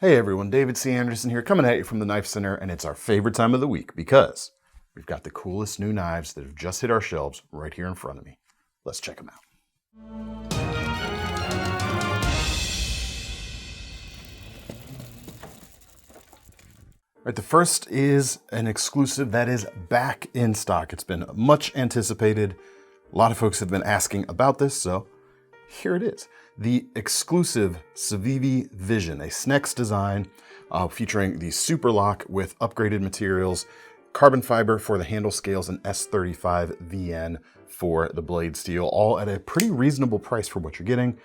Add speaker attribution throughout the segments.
Speaker 1: Hey everyone, David C. Anderson here, coming at you from the Knife Center, and it's our favorite time of the week because we've got the coolest new knives that have just hit our shelves right here in front of me. Let's check them out. All right, the first is an exclusive that is back in stock. It's been much anticipated. A lot of folks have been asking about this, so here it is. The exclusive CIVIVI Vision, a SNEX design featuring the Super Lock with upgraded materials, carbon fiber for the handle scales, and S35 VN for the blade steel, all at a pretty reasonable price for what you're getting,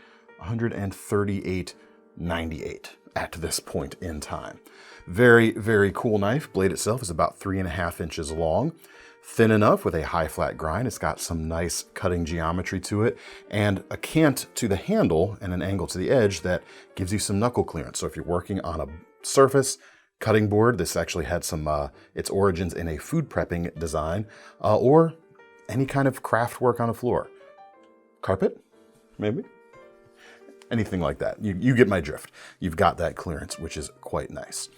Speaker 1: $138.98 at this point in time. Very, very cool knife. Blade itself is about 3.5 inches long. Thin enough with a high flat grind. It's got some nice cutting geometry to it and a cant to the handle and an angle to the edge that gives you some knuckle clearance. So if you're working on a surface, cutting board, this actually had some, its origins in a food prepping design, or any kind of craft work on a floor. Carpet, maybe? Anything like that. You get my drift. You've got that clearance, which is quite nice.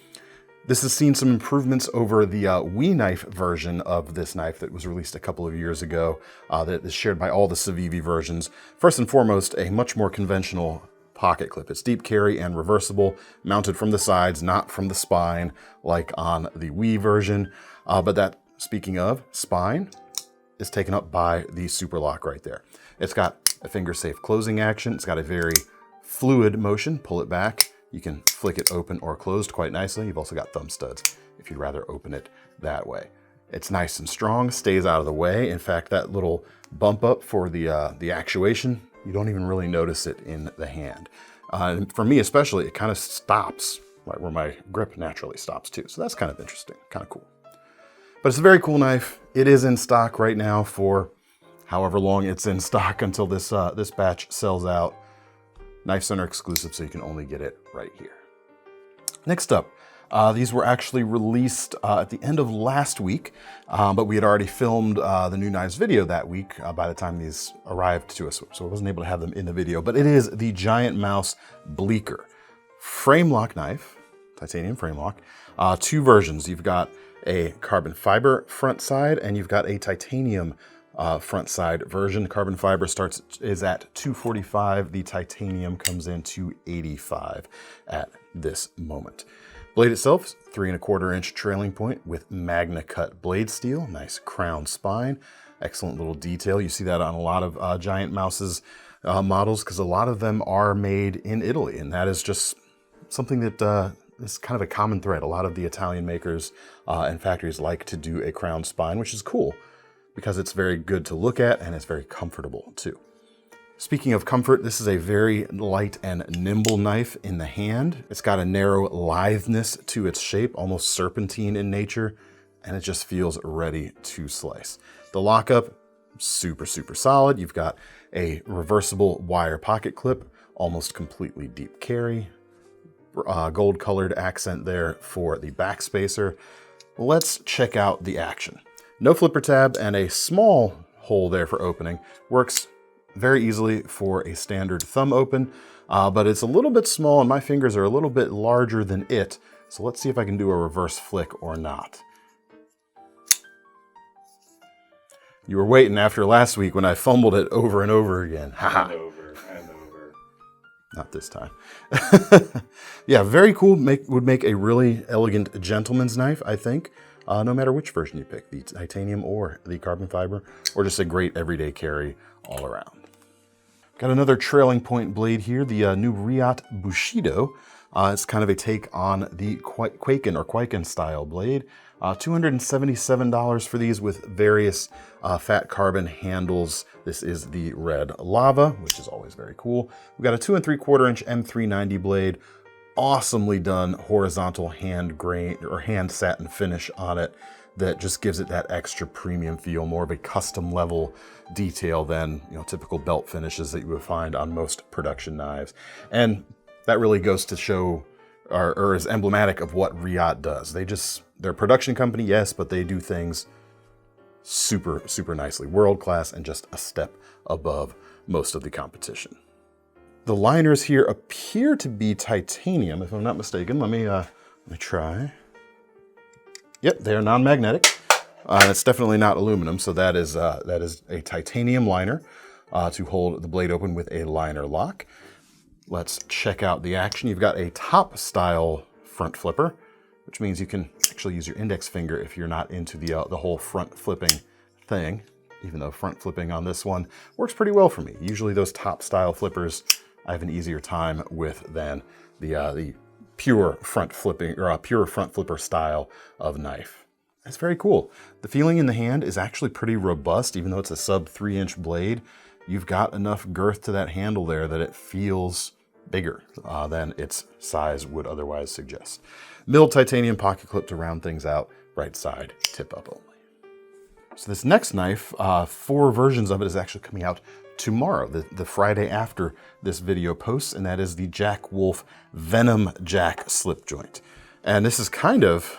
Speaker 1: This has seen some improvements over the Wii knife version of this knife that was released a couple of years ago that is shared by all the CIVIVI versions. First and foremost, a much more conventional pocket clip. It's deep carry and reversible, mounted from the sides, not from the spine like on the Wii version. But that, speaking of spine, is taken up by the Super Lock right there. It's got a finger-safe closing action. It's got a very fluid motion. Pull it back. You can flick it open or closed quite nicely. You've also got thumb studs if you'd rather open it that way. It's nice and strong, stays out of the way. In fact, that little bump up for the actuation, you don't even really notice it in the hand. And for me especially, it kind of stops right where my grip naturally stops too. So that's kind of interesting, kind of cool. But it's a very cool knife. It is in stock right now for however long it's in stock until this batch sells out. Knife Center exclusive, so you can only get it right here. Next up, these were actually released at the end of last week, but we had already filmed the new knives video that week by the time these arrived to us, so I wasn't able to have them in the video. But it is the GiantMouse Bleecker frame lock knife, titanium frame lock. Two versions. You've got a carbon fiber front side, and you've got a titanium front side version. Carbon fiber is at $245. The titanium comes in $285 at this moment. Blade itself is 3¼ inch trailing point with MagnaCut blade steel. Nice crown spine. Excellent little detail. You see that on a lot of GiantMouse's models because a lot of them are made in Italy, and that is just something that is kind of a common thread. A lot of the Italian makers and factories like to do a crown spine, which is cool, because it's very good to look at and it's very comfortable too. Speaking of comfort, this is a very light and nimble knife in the hand. It's got a narrow litheness to its shape, almost serpentine in nature, and it just feels ready to slice. The lockup, super, super solid. You've got a reversible wire pocket clip, almost completely deep carry, gold colored accent there for the back spacer. Let's check out the action. No flipper tab and a small hole there for opening. Works very easily for a standard thumb open, but it's a little bit small and my fingers are a little bit larger than it. So let's see if I can do a reverse flick or not. You were waiting after last week when I fumbled it over and over again.
Speaker 2: And over.
Speaker 1: Not this time. Yeah, very cool. Would make a really elegant gentleman's knife, I think. No matter which version you pick, the titanium or the carbon fiber, or just a great everyday carry all around. Got another trailing point blade here, the new Reate Bushido. It's kind of a take on the Kwaiken style blade. $277 for these with various fat carbon handles. This is the red lava, which is always very cool. We've got a 2¾ inch M390 blade. Awesomely done horizontal hand grain or hand satin finish on it that just gives it that extra premium feel, more of a custom level detail than typical belt finishes that you would find on most production knives. And that really goes to show or is emblematic of what Reate does. They're a production company, yes, but they do things super, super nicely. World class and just a step above most of the competition. The liners here appear to be titanium, if I'm not mistaken. Let me try. Yep, they are non-magnetic. It's definitely not aluminum, so that is a titanium liner to hold the blade open with a liner lock. Let's check out the action. You've got a top style front flipper, which means you can actually use your index finger if you're not into the whole front flipping thing, even though front flipping on this one works pretty well for me. Usually those top style flippers I have an easier time with than the pure front flipping or pure front flipper style of knife. It's very cool. The feeling in the hand is actually pretty robust, even though it's a sub 3-inch blade. You've got enough girth to that handle there that it feels bigger than its size would otherwise suggest. Milled titanium pocket clip to round things out, right side, tip up only. So this next knife, 4 versions of it is actually coming out tomorrow, the Friday after this video posts, and that is the Jack Wolf Venom Jack slip joint. And this is kind of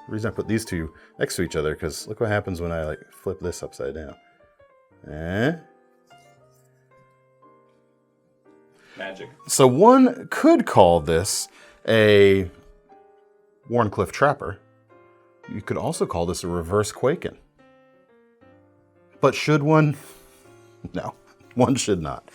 Speaker 1: the reason I put these two next to each other, because look what happens when I like flip this upside down.
Speaker 2: Magic.
Speaker 1: So one could call this a Wharncliffe Trapper. You could also call this a reverse Quaken. But should one? No, one should not.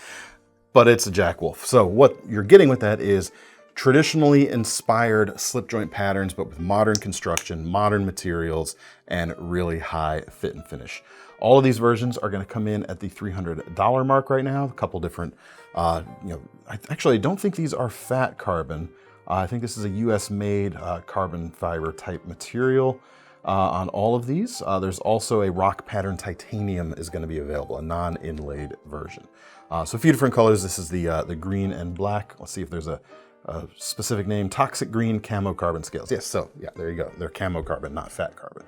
Speaker 1: But it's a Jack Wolf. So what you're getting with that is traditionally inspired slip joint patterns, but with modern construction, modern materials, and really high fit and finish. All of these versions are going to come in at the $300 mark right now. A couple different, I don't think these are fat carbon. I think this is a US made carbon fiber type material on all of these. There's also a rock pattern titanium is going to be available, a non-inlaid version. So a few different colors. This is the green and black. Let's see if there's a specific name. Toxic green camo carbon scales. Yes, so yeah, there you go. They're camo carbon, not fat carbon.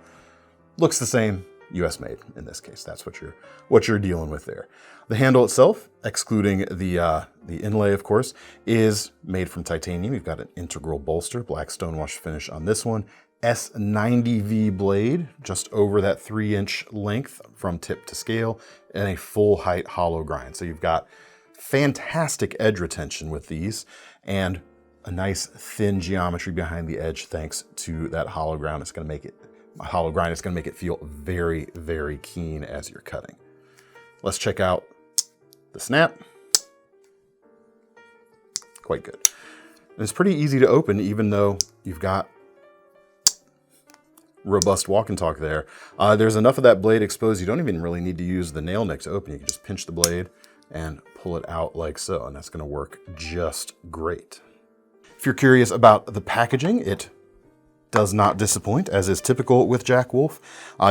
Speaker 1: Looks the same, US made in this case. That's what you're dealing with there. The handle itself, excluding the inlay, of course, is made from titanium. You've got an integral bolster, black stonewash finish on this one. S90V blade, just over that 3-inch length from tip to scale, and a full height hollow grind. So you've got fantastic edge retention with these, and a nice thin geometry behind the edge thanks to that hollow grind. It's going to make it feel very, very keen as you're cutting. Let's check out the snap. Quite good. And it's pretty easy to open, even though you've got robust walk and talk there. There's enough of that blade exposed. You don't even really need to use the nail nick to open. You can just pinch the blade and pull it out like so, and that's going to work just great. If you're curious about the packaging, it does not disappoint, as is typical with Jack Wolf.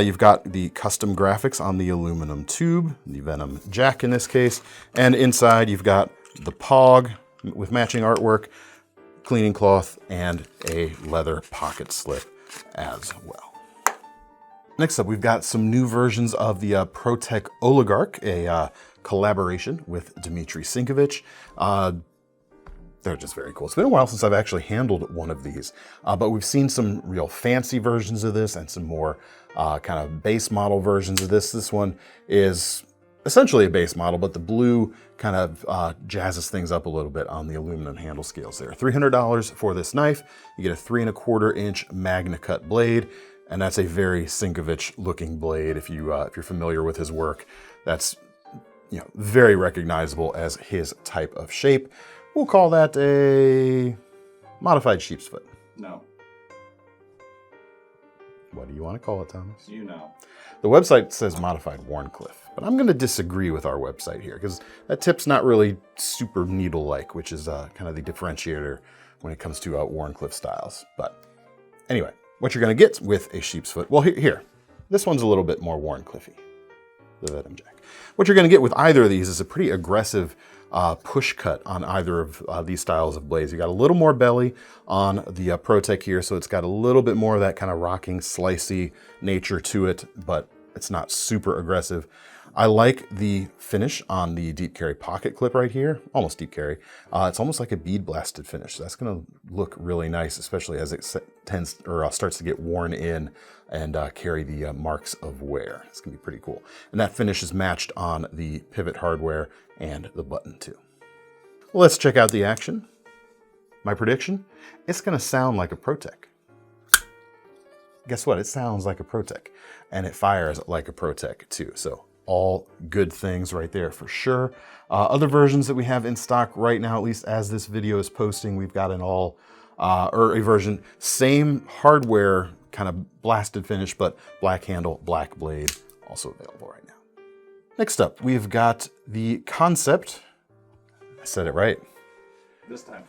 Speaker 1: You've got the custom graphics on the aluminum tube, the Venom Jack in this case, and inside you've got the POG with matching artwork, cleaning cloth, and a leather pocket slip as well. Next up, we've got some new versions of the ProTech Oligarch, a collaboration with Dmitry Sinkevich. They're just very cool. It's been a while since I've actually handled one of these, but we've seen some real fancy versions of this and some more kind of base model versions of this. This one is essentially a base model, but the blue kind of jazzes things up a little bit on the aluminum handle scales there. $300 for this knife. You get a 3¼ inch MagnaCut blade, and that's a very Sinkevich looking blade. If you're familiar with his work, that's very recognizable as his type of shape. We'll call that a modified sheep's foot.
Speaker 2: No.
Speaker 1: What do you want to call it, Thomas?
Speaker 2: You know.
Speaker 1: The website says modified Wharncliffe, but I'm going to disagree with our website here because that tip's not really super needle-like, which is kind of the differentiator when it comes to Wharncliffe styles. But anyway, what you're going to get with a sheep's foot, well, here, this one's a little bit more Wharncliffe-y, the Venom Jack. What you're going to get with either of these is a pretty aggressive push cut on either of these styles of blades. You got a little more belly on the ProTech here, so it's got a little bit more of that kind of rocking, slicey nature to it, but it's not super aggressive. I like the finish on the deep carry pocket clip right here, almost deep carry. It's almost like a bead blasted finish. So that's going to look really nice, especially as it starts to get worn in and carry the marks of wear. It's going to be pretty cool. And that finish is matched on the pivot hardware and the button too. Let's check out the action. My prediction, it's gonna sound like a ProTech. Guess what? It sounds like a ProTech, and it fires like a ProTech too. So all good things right there for sure. Other versions that we have in stock right now, at least as this video is posting, we've got an all, or a version, same hardware, kind of blasted finish, but black handle, black blade, also available right now. Next up, we've got the Kansept, I said it right.
Speaker 2: This time.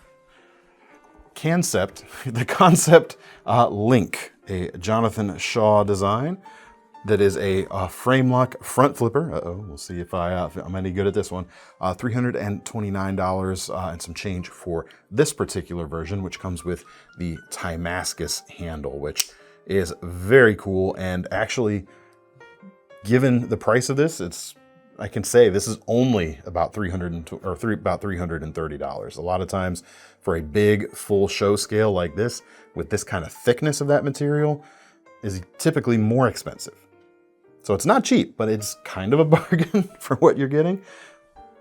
Speaker 1: Kansept, the Kansept Link, a Jonathan Shaw design that is a frame lock front flipper. We'll see if I'm any good at this one. $329 and some change for this particular version, which comes with the Damascus handle, which is very cool. And actually, given the price of this, I can say this is only about $330. A lot of times for a big full show scale like this, with this kind of thickness of that material, is typically more expensive. So it's not cheap, but it's kind of a bargain for what you're getting.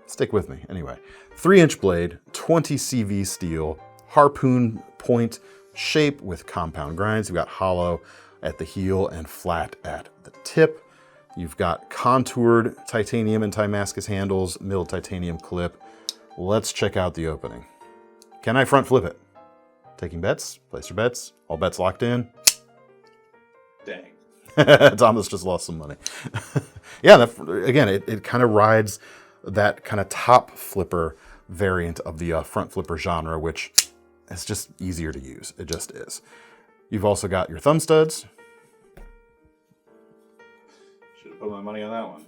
Speaker 1: Stick with me. Anyway, 3-inch blade, 20 CV steel, harpoon point shape with compound grinds. You've got hollow at the heel and flat at the tip. You've got contoured titanium and Damascus handles, milled titanium clip. Let's check out the opening. Can I front flip it? Taking bets, place your bets, all bets locked in.
Speaker 2: Dang.
Speaker 1: Thomas just lost some money. Yeah, again, it kind of rides that kind of top flipper variant of the front flipper genre, which is just easier to use. It just is. You've also got your thumb studs.
Speaker 2: Should have put my money on that one.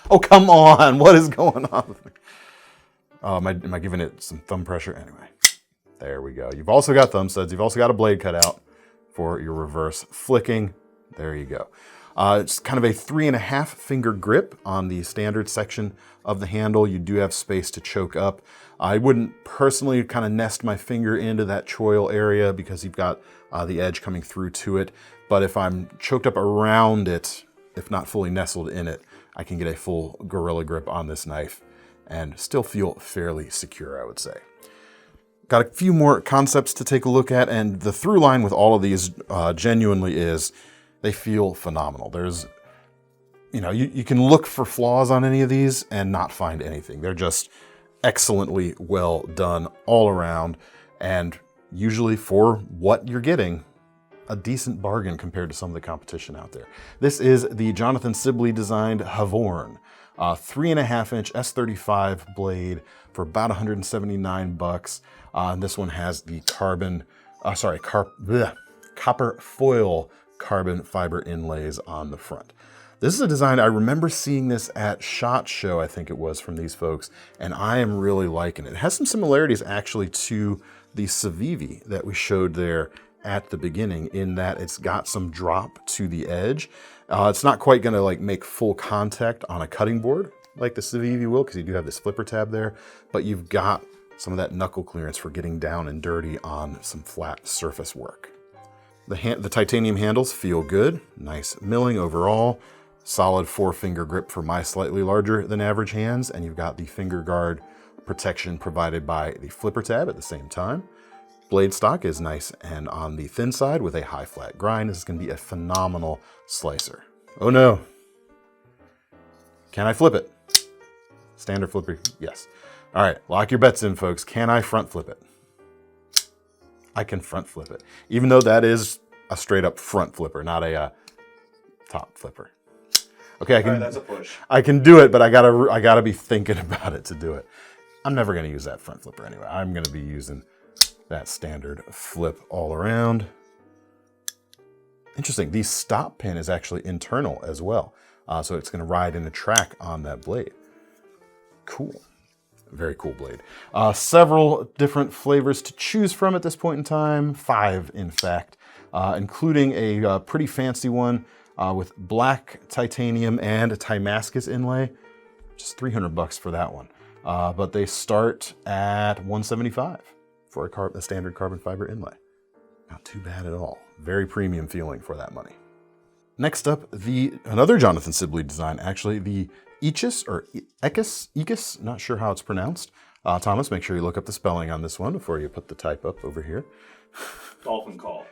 Speaker 1: Oh, come on. What is going on with me? Am I giving it some thumb pressure? Anyway, there we go. You've also got thumb studs. You've also got a blade cutout for your reverse flicking. There you go. It's kind of a 3.5 finger grip on the standard section of the handle. You do have space to choke up. I wouldn't personally kind of nest my finger into that choil area because you've got the edge coming through to it. But if I'm choked up around it, if not fully nestled in it, I can get a full gorilla grip on this knife and still feel fairly secure, I would say. Got a few more concepts to take a look at, and the through line with all of these genuinely is they feel phenomenal. There's, you can look for flaws on any of these and not find anything. They're just excellently well done all around, and usually for what you're getting, a decent bargain compared to some of the competition out there. This is the Jonathan Sibley designed Havorn, 3.5-inch S35 blade for about 179 bucks. And this one has the copper foil carbon fiber inlays on the front. This is a design, I remember seeing this at SHOT Show, I think it was, from these folks, and I am really liking it. It has some similarities actually to the CIVIVI that we showed there at the beginning, in that it's got some drop to the edge. It's not quite gonna like make full contact on a cutting board like the CIVIVI will, because you do have this flipper tab there, but you've got some of that knuckle clearance for getting down and dirty on some flat surface work. The titanium handles feel good, nice milling overall, solid 4-finger grip for my slightly larger than average hands, and you've got the finger guard protection provided by the flipper tab at the same time. Blade stock is nice and on the thin side with a high flat grind. This is going to be a phenomenal slicer. Oh no. Can I flip it? Standard flipper, yes. All right, lock your bets in, folks. Can I front flip it? I can front flip it, even though that is a straight up front flipper, not a top flipper. Okay, I can.
Speaker 2: All right, that's a push.
Speaker 1: I can do it, but I gotta be thinking about it to do it. I'm never gonna use that front flipper anyway. I'm gonna be using that standard flip all around. Interesting. The stop pin is actually internal as well, so it's gonna ride in a track on that blade. Cool. Very cool blade. Several different flavors to choose from at this point in time. 5, in fact, including a pretty fancy one with black titanium and a Damascus inlay. Just 300 bucks for that one. But they start at 175 for a standard carbon fiber inlay. Not too bad at all. Very premium feeling for that money. Next up, another Jonathan Sibley design, actually, the Echis, or Echis, not sure how it's pronounced. Thomas, make sure you look up the spelling on this one before you put the type up over here.
Speaker 2: Dolphin call.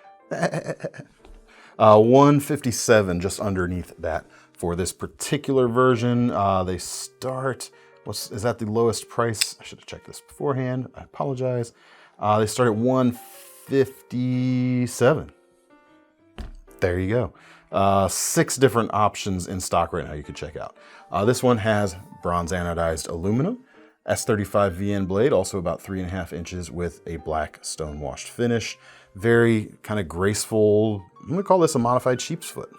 Speaker 1: 157 just underneath that for this particular version. They start, is that the lowest price? I should have checked this beforehand. I apologize. They start at 157. There you go. 6 different options in stock right now you could check out. This one has bronze anodized aluminum, S35 VN blade, also about 3.5 inches with a black stone washed finish. Very kind of graceful. I'm gonna call this a modified sheep's foot.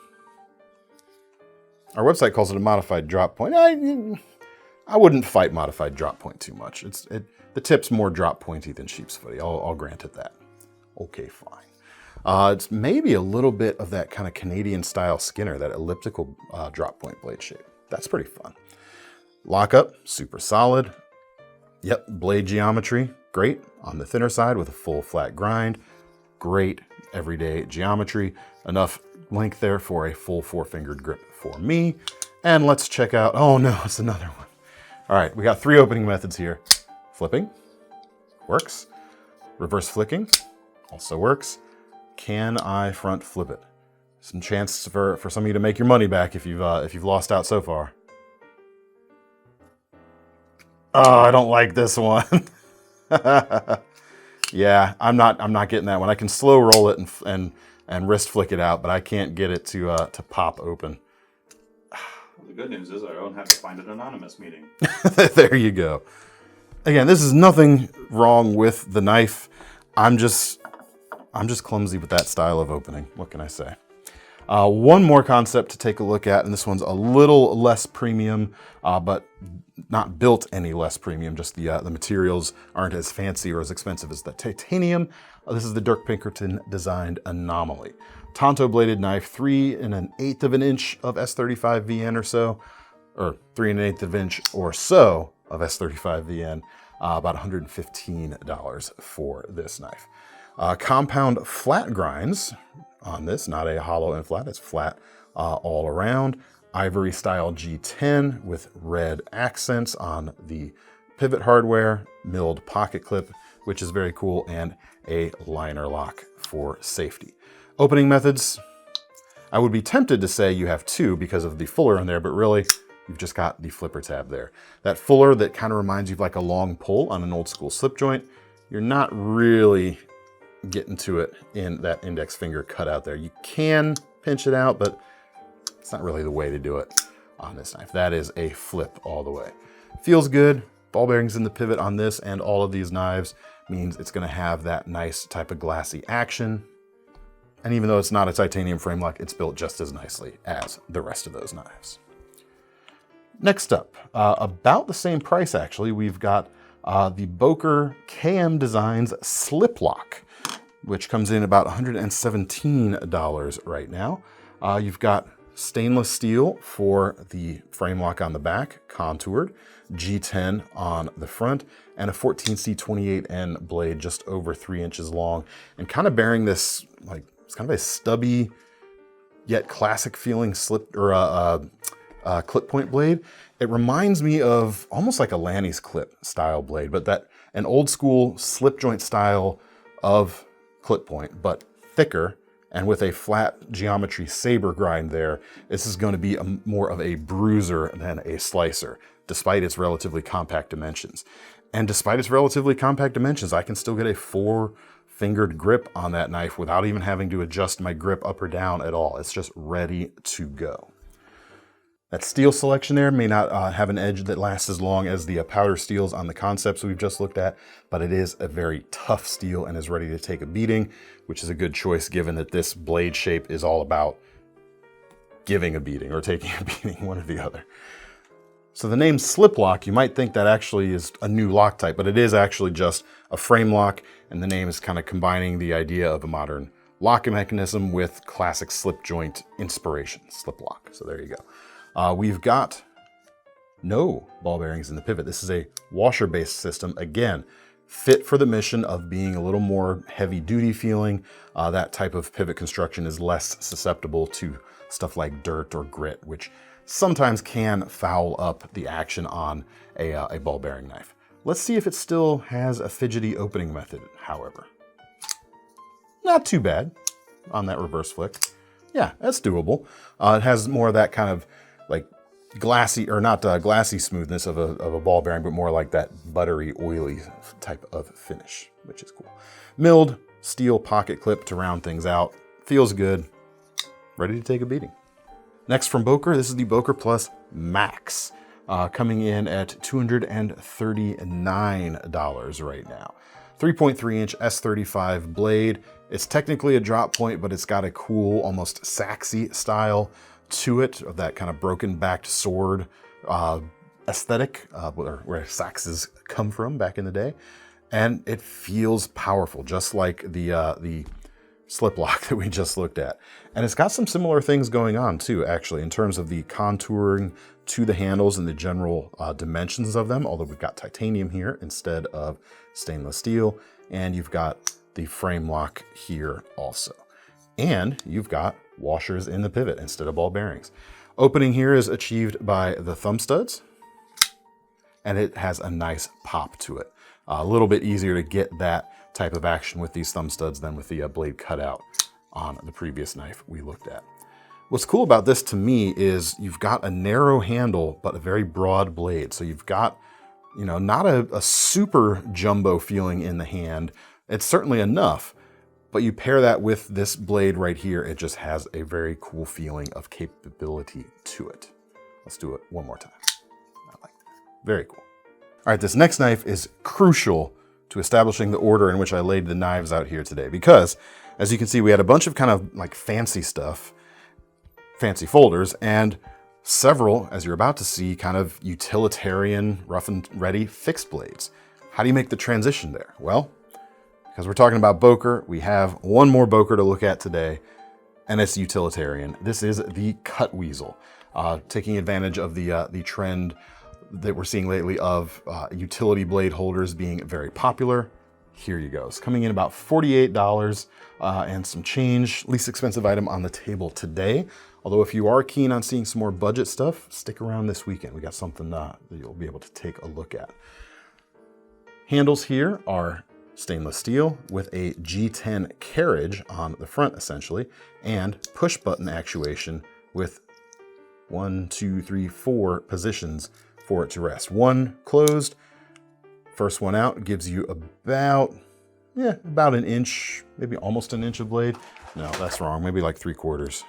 Speaker 1: Our website calls it a modified drop point. I wouldn't fight modified drop point too much. The tip's more drop pointy than sheep's footy. I'll grant it that. Okay, fine. It's maybe a little bit of that kind of Canadian style Skinner, that elliptical drop point blade shape. That's pretty fun. Lockup, super solid. Yep, blade geometry, great on the thinner side with a full flat grind. Great everyday geometry. Enough length there for a full 4-fingered grip for me. And let's check out, oh no, it's another one. All right, we got 3 opening methods here. Flipping, works. Reverse flicking, also works. Can I front flip it? Some chance for some of you to make your money back if you've lost out so far. Oh, I don't like this one. Yeah, I'm not getting that one. I can slow roll it and wrist flick it out, but I can't get it to pop open.
Speaker 2: The good news is I don't have to find an anonymous meeting.
Speaker 1: There you go. Again, this is nothing wrong with the knife. I'm just clumsy with that style of opening. What can I say? One more concept to take a look at, and this one's a little less premium, but not built any less premium. Just the materials aren't as fancy or as expensive as the titanium. This is the Dirk Pinkerton designed Anomaly. Tanto bladed knife, 3 1/8 of an inch of S35 VN or so, or 3 1/8 of an inch or so of S35 VN. About $115 for this knife. Compound flat grinds on this, not a hollow and flat, it's flat all around. Ivory style G10 with red accents on the pivot hardware, milled pocket clip, which is very cool, and a liner lock for safety. Opening methods, I would be tempted to say you have 2 because of the fuller in there, but really you've just got the flipper tab there. That fuller that kind of reminds you of like a long pull on an old school slip joint, you're not really getting to it in that index finger cutout there. You can pinch it out, but it's not really the way to do it on this knife. That is a flip all the way. Feels good. Ball bearings in the pivot on this and all of these knives means it's going to have that nice type of glassy action. And even though it's not a titanium frame lock, it's built just as nicely as the rest of those knives. Next up, about the same price actually, we've got the Boker KM Designs Sliplock, which comes in about $117 right now. You've got stainless steel for the frame lock on the back, contoured, G10 on the front, and a 14C28N blade just over 3 inches long, and kind of bearing this, like, it's kind of a stubby yet classic feeling slip or clip point blade. It reminds me of almost like a Lanny's clip style blade, but that an old school slip joint style of clip point, but thicker and with a flat geometry saber grind there. This is going to be more of a bruiser than a slicer, despite its relatively compact dimensions. And despite its relatively compact dimensions, I can still get a 4-fingered grip on that knife without even having to adjust my grip up or down at all. It's just ready to go. That steel selection there may not have an edge that lasts as long as the powder steels on the Kansepts we've just looked at, but it is a very tough steel and is ready to take a beating, which is a good choice given that this blade shape is all about giving a beating or taking a beating, one or the other. So the name Sliplock, you might think that actually is a new lock type, but it is actually just a frame lock, and the name is kind of combining the idea of a modern locking mechanism with classic slip joint inspiration, Sliplock. So there you go. We've got no ball bearings in the pivot. This is a washer-based system. Again, fit for the mission of being a little more heavy-duty feeling. That type of pivot construction is less susceptible to stuff like dirt or grit, which sometimes can foul up the action on a ball bearing knife. Let's see if it still has a fidgety opening method, however. Not too bad on that reverse flick. Yeah, that's doable. It has more of that kind of like glassy, or not glassy smoothness of a ball bearing, but more like that buttery, oily type of finish, which is cool. Milled steel pocket clip to round things out. Feels good. Ready to take a beating. Next from Boker, this is the Boker Plus Max, coming in at $239 right now. 3.3 inch S35 blade. It's technically a drop point, but it's got a cool, almost saxy style to it, of that kind of broken backed sword aesthetic, where saxes come from back in the day. And it feels powerful, just like the Sliplock that we just looked at. And it's got some similar things going on too, actually, in terms of the contouring to the handles and the general dimensions of them, although we've got titanium here instead of stainless steel, and you've got the frame lock here also. And you've got washers in the pivot instead of ball bearings. Opening here is achieved by the thumb studs, and it has a nice pop to it. A little bit easier to get that type of action with these thumb studs than with the blade cutout on the previous knife we looked at. What's cool about this to me is you've got a narrow handle, but a very broad blade. So you've got, you know, not a super jumbo feeling in the hand. It's certainly enough, but you pair that with this blade right here, it just has a very cool feeling of capability to it. Let's do it one more time. I like that. Very cool. All right, this next knife is crucial to establishing the order in which I laid the knives out here today, because as you can see, we had a bunch of kind of like fancy stuff, fancy folders, and several, as you're about to see, kind of utilitarian, rough and ready fixed blades. How do you make the transition there? Well, because we're talking about Boker, we have one more Boker to look at today, and it's utilitarian. This is the Cutweazle, taking advantage of the trend that we're seeing lately of utility blade holders being very popular. Here you go. It's coming in about $48 and some change. Least expensive item on the table today. Although if you are keen on seeing some more budget stuff, stick around this weekend. We got something that you'll be able to take a look at. Handles here are stainless steel with a G10 carriage on the front essentially, and push button actuation with 1, 2, 3, 4 positions for it to rest. One closed, first one out gives you about an inch, maybe almost an inch of blade. No, that's wrong, maybe like 3/4.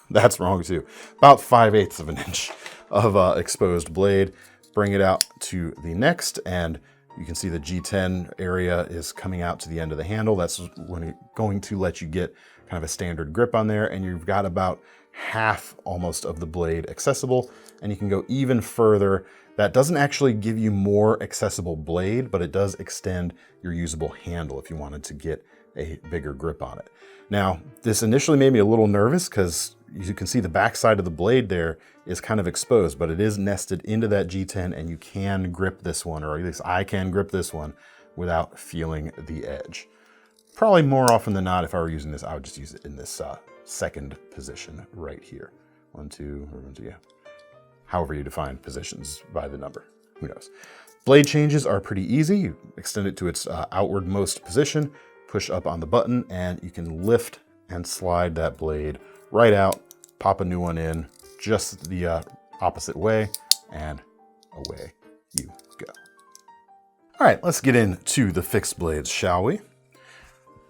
Speaker 1: That's wrong too. About 5/8 of an inch of exposed blade. Bring it out to the next, and you can see the G10 area is coming out to the end of the handle. That's when it's going to let you get kind of a standard grip on there, and you've got about half almost of the blade accessible, and you can go even further. That doesn't actually give you more accessible blade, but it does extend your usable handle if you wanted to get a bigger grip on it. Now, this initially made me a little nervous because you can see the back side of the blade there is kind of exposed, but it is nested into that G10, and you can grip this one, or at least I can grip this one without feeling the edge. Probably more often than not, if I were using this, I would just use it in this second position right here. 1, 2, or 1, 2, yeah. However you define positions by the number, who knows. Blade changes are pretty easy. You extend it to its outwardmost position, push up on the button, and you can lift and slide that blade right out, pop a new one in just the opposite way, and away you go. All right, let's get into the fixed blades, shall we?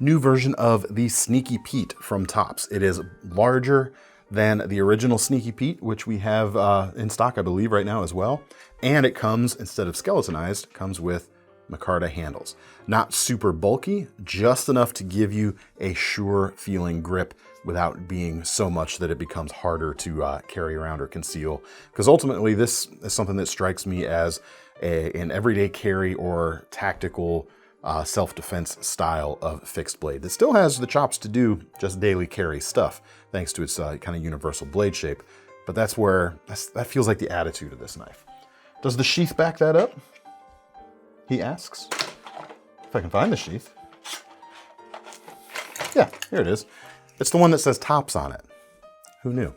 Speaker 1: New version of the Sneaky Pete from Topps. It is larger than the original Sneaky Pete, which we have in stock, I believe, right now as well. And it comes, instead of skeletonized, comes with micarta handles. Not super bulky, just enough to give you a sure feeling grip without being so much that it becomes harder to carry around or conceal. Because ultimately, this is something that strikes me as an everyday carry or tactical self-defense style of fixed blade that still has the chops to do just daily carry stuff, thanks to its kind of universal blade shape. But that's where, that feels like the attitude of this knife. Does the sheath back that up? He asks. If I can find the sheath. Yeah, here it is. It's the one that says Topps on it. Who knew?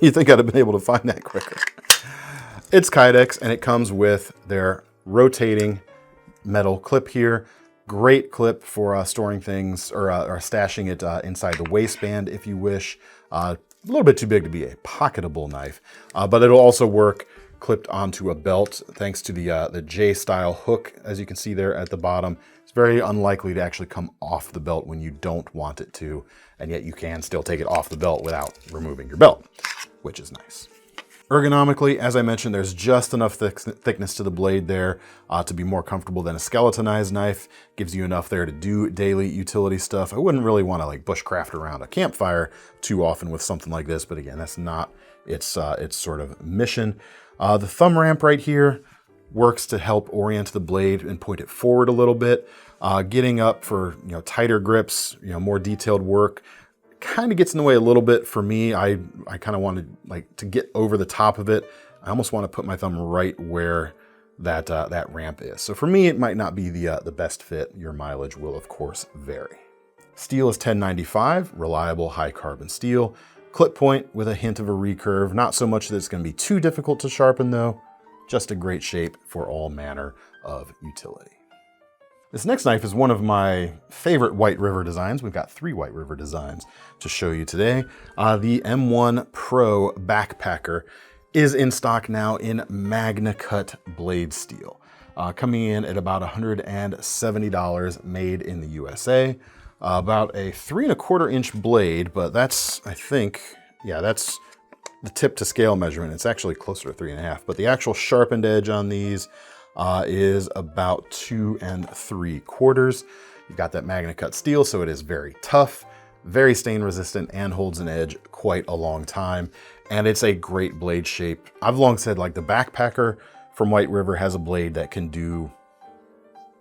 Speaker 1: You'd think I'd have been able to find that quicker. It's Kydex, and it comes with their rotating metal clip here. Great clip for storing things or stashing it inside the waistband if you wish. A little bit too big to be a pocketable knife, but it'll also work clipped onto a belt thanks to the J-style hook, as you can see there at the bottom. It's very unlikely to actually come off the belt when you don't want it to, and yet you can still take it off the belt without removing your belt, which is nice. Ergonomically, as I mentioned, there's just enough thickness to the blade there to be more comfortable than a skeletonized knife. Gives you enough there to do daily utility stuff. I wouldn't really want to like bushcraft around a campfire too often with something like this, but again, that's not its sort of mission. The thumb ramp right here works to help orient the blade and point it forward a little bit. Getting up for tighter grips, more detailed work. Kind of gets in the way a little bit for me. I kind of wanted like to get over the top of it. I almost want to put my thumb right where that ramp is. So for me, it might not be the best fit. Your mileage will of course vary. Steel is 1095, reliable high carbon steel. Clip point with a hint of a recurve. Not so much that it's going to be too difficult to sharpen though. Just a great shape for all manner of utility. This next knife is one of my favorite White River designs. We've got 3 White River designs to show you today. The M1 Pro Backpacker is in stock now in MagnaCut blade steel. Coming in at about $170 made in the USA. About a 3¼ inch blade, but that's, I think, yeah, that's the tip to scale measurement. It's actually closer to 3½, but the actual sharpened edge on these is about 2 3/4. You've got that MagnaCut steel, so it is very tough, very stain resistant, and holds an edge quite a long time. And it's a great blade shape. I've long said like the Backpacker from White River has a blade that can do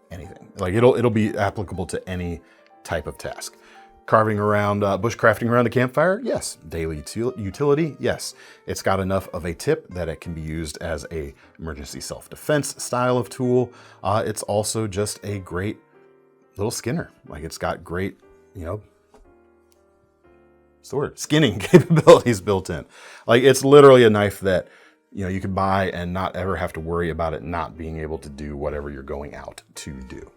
Speaker 1: anything. Like it'll be applicable to any type of task. Carving around, bushcrafting around a campfire? Yes. Daily utility? Yes. It's got enough of a tip that it can be used as a emergency self-defense style of tool. It's also just a great little skinner. Like it's got great, skinning capabilities built in. Like it's literally a knife that, you could buy and not ever have to worry about it not being able to do whatever you're going out to do.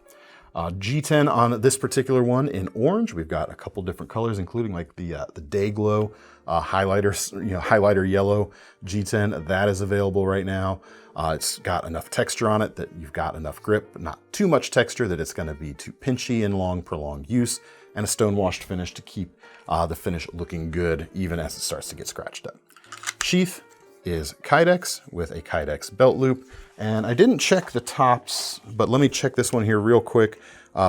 Speaker 1: G10 on this particular one in orange. We've got a couple different colors, including like the Day Glow highlighter yellow G10. That is available right now. It's got enough texture on it that you've got enough grip, but not too much texture that it's going to be too pinchy in long, prolonged use, and a stone-washed finish to keep the finish looking good even as it starts to get scratched up. Sheath is Kydex with a Kydex belt loop. And I didn't check the tops, but let me check this one here real quick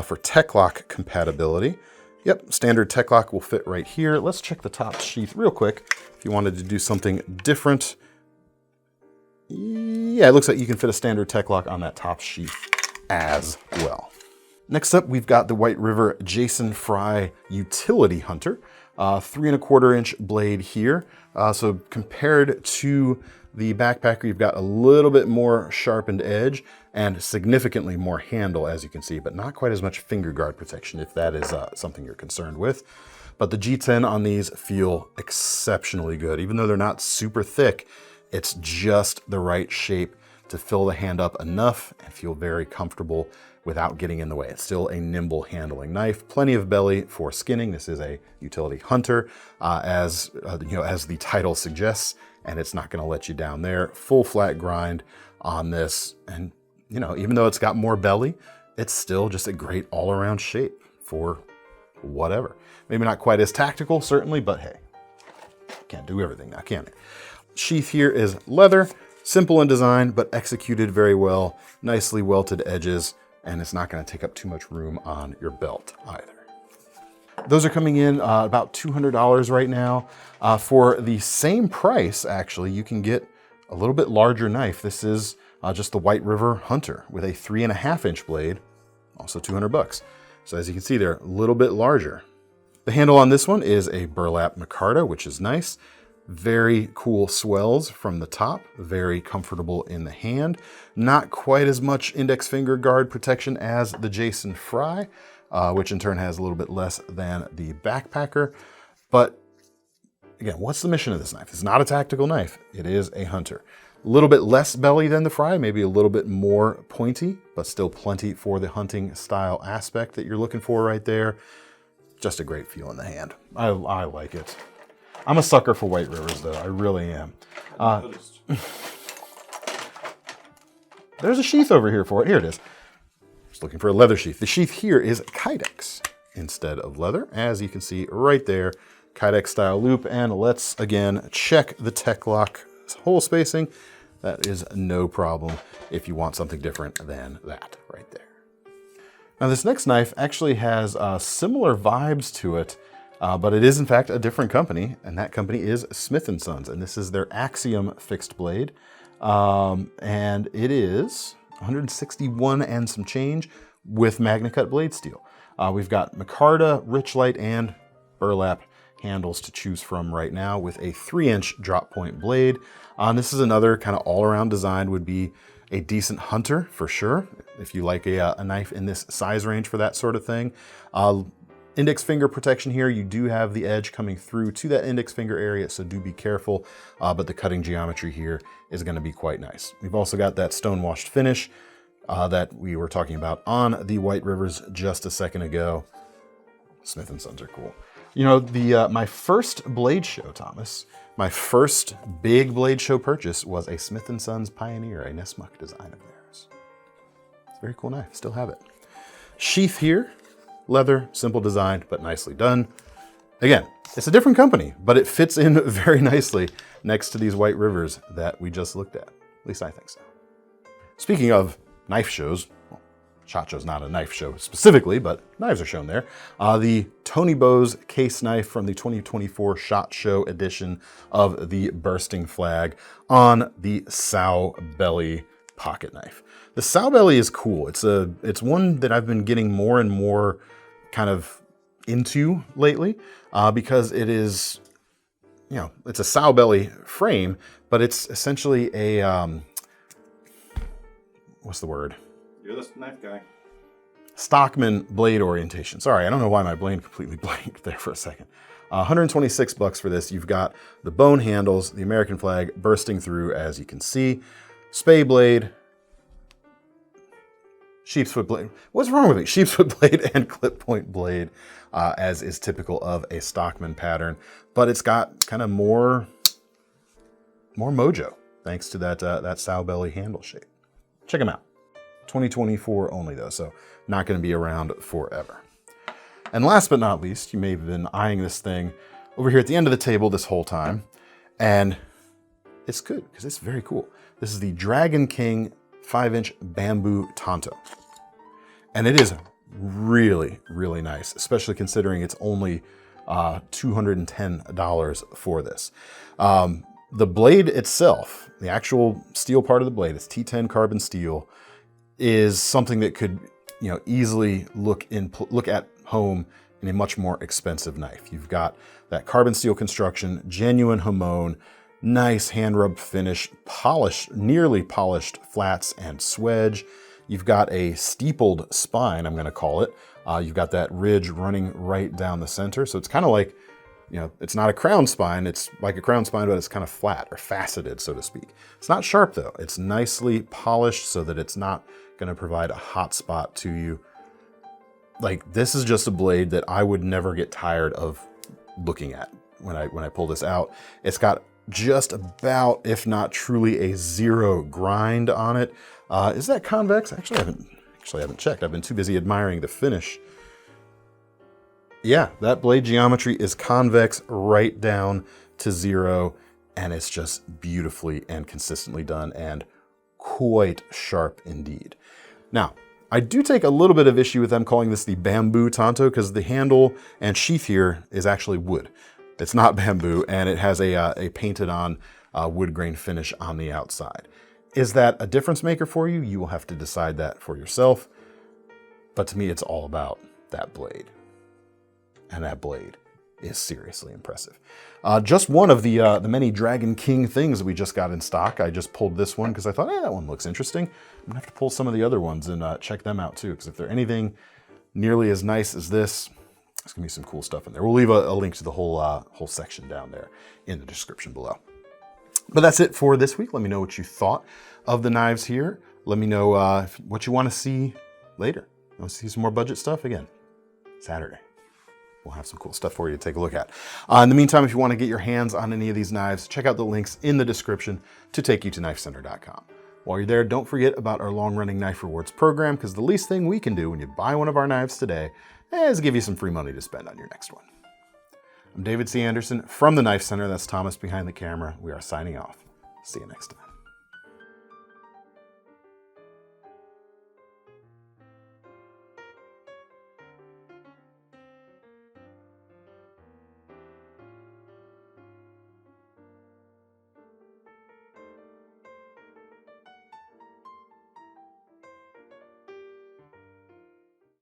Speaker 1: for Tech-Lock compatibility. Yep, standard Tech-Lock will fit right here. Let's check the top sheath real quick. If you wanted to do something different. Yeah, it looks like you can fit a standard Tech-Lock on that top sheath as well. Next up, we've got the White River Jason Fry Utility Hunter. 3¼ inch blade here. So compared to the Backpacker, you've got a little bit more sharpened edge and significantly more handle, as you can see, but not quite as much finger guard protection if that is something you're concerned with. But the G10 on these feel exceptionally good. Even though they're not super thick, it's just the right shape to fill the hand up enough and feel very comfortable without getting in the way. It's still a nimble handling knife. Plenty of belly for skinning. This is a utility hunter, as the title suggests, and it's not going to let you down there. Full flat grind on this, and even though it's got more belly, it's still just a great all-around shape for whatever. Maybe not quite as tactical, certainly, but hey, can't do everything now, can it? Sheath here is leather, simple in design, but executed very well. Nicely welted edges, and it's not going to take up too much room on your belt either. Those are coming in about $200 right now. For the same price, actually, you can get a little bit larger knife. This is just the White River Hunter with a 3½ inch blade, also $200. So as you can see, they're a little bit larger. The handle on this one is a burlap micarta, which is nice. Very cool swells from the top, very comfortable in the hand. Not quite as much index finger guard protection as the Jason Fry, which in turn has a little bit less than the Backpacker. But again, what's the mission of this knife? It's not a tactical knife, it is a hunter. A little bit less belly than the Fry, maybe a little bit more pointy, but still plenty for the hunting style aspect that you're looking for right there. Just a great feel in the hand. I like it. I'm a sucker for White Rivers though, I really am. There's a sheath over here for it. Here it is. Just looking for a leather sheath. The sheath here is Kydex instead of leather, as you can see right there. Kydex style loop, and let's again check the tech lock hole spacing. That is no problem if you want something different than that right there. Now this next knife actually has similar vibes to it, but it is in fact a different company, and that company is Smith & Sons, and this is their Axiom fixed blade. And it is 161 and some change with MagnaCut blade steel. We've got micarta, Richlight, and burlap handles to choose from right now with a 3-inch drop point blade. This is another kind of all-around design, would be a decent hunter for sure, if you like a knife in this size range for that sort of thing. Index finger protection here. You do have the edge coming through to that index finger area, so do be careful, but the cutting geometry here is going to be quite nice. We've also got that stone-washed finish that we were talking about on the White Rivers just a second ago. Smith & Sons are cool. You know, my first blade show, Thomas, my first big blade show purchase was a Smith & Sons Pioneer, a Nessmuck design of theirs. It's a very cool knife, still have it. Sheath here, leather, simple design, but nicely done. Again, it's a different company, but it fits in very nicely next to these White Rivers that we just looked at. At least I think so. Speaking of knife shows, well, SHOT Show's not a knife show specifically, but knives are shown there. The Tony Bose case knife from the 2024 SHOT Show edition of the Bursting Flag on the sow belly pocket knife. The sow belly is cool. It's one that I've been getting more and more kind of into lately because it is, you know, it's a sow belly frame, but it's essentially a, what's the word?
Speaker 2: You're the knife guy.
Speaker 1: Stockman blade orientation. Sorry, I don't know why my brain completely blanked there for a second. 126 bucks for this. You've got the bone handles, the American flag bursting through, as you can see. Spay blade, sheepsfoot blade. What's wrong with me? Sheepsfoot blade and clip point blade, as is typical of a Stockman pattern. But it's got kind of more mojo, thanks to that sow belly handle shape. Check them out. 2024 only though, so not going to be around forever. And last but not least, you may have been eyeing this thing over here at the end of the table this whole time, and it's good because it's very cool. This is the Dragon King 5-inch bamboo Tanto, and it is really, really nice, especially considering it's only $210 for this. The blade itself, the actual steel part of the blade, it's T10 carbon steel, is something that could, you know, easily look at home in a much more expensive knife. You've got that carbon steel construction, genuine hamon, nice hand rub finish, polished, nearly polished flats and swedge. You've got a steepled spine, I'm going to call it. You've got that ridge running right down the center, so it's kind of like, you know, it's not a crown spine, it's like a crown spine, but it's kind of flat or faceted, so to speak. It's not sharp though. It's nicely polished so that it's not going to provide a hot spot to you. Like, this is just a blade that I would never get tired of looking at when I pull this out. It's got just about, if not truly, a zero grind on it. Is that convex? Actually, I haven't checked. I've been too busy admiring the finish. Yeah, that blade geometry is convex right down to zero, and it's just beautifully and consistently done and quite sharp indeed. Now, I do take a little bit of issue with them calling this the bamboo Tanto because the handle and sheath here is actually wood. It's not bamboo, and it has a painted on wood grain finish on the outside. Is that a difference maker for you? You will have to decide that for yourself. But to me, it's all about that blade. And that blade is seriously impressive. Just one of the many Dragon King things that we just got in stock. I just pulled this one because I thought, that one looks interesting. I'm gonna have to pull some of the other ones and check them out too, because if they're anything nearly as nice as this, there's gonna be some cool stuff in there. We'll leave a link to the whole section down there in the description below. But that's it for this week. Let me know what you thought of the knives here. Let me know what you want to see later. I want to see some more budget stuff again. Saturday. We'll have some cool stuff for you to take a look at. In the meantime, if you want to get your hands on any of these knives, check out the links in the description to take you to KnifeCenter.com. While you're there, don't forget about our long-running Knife Rewards program, because the least thing we can do when you buy one of our knives today is give you some free money to spend on your next one. I'm David C. Anderson from the Knife Center. That's Thomas behind the camera. We are signing off. See you next time.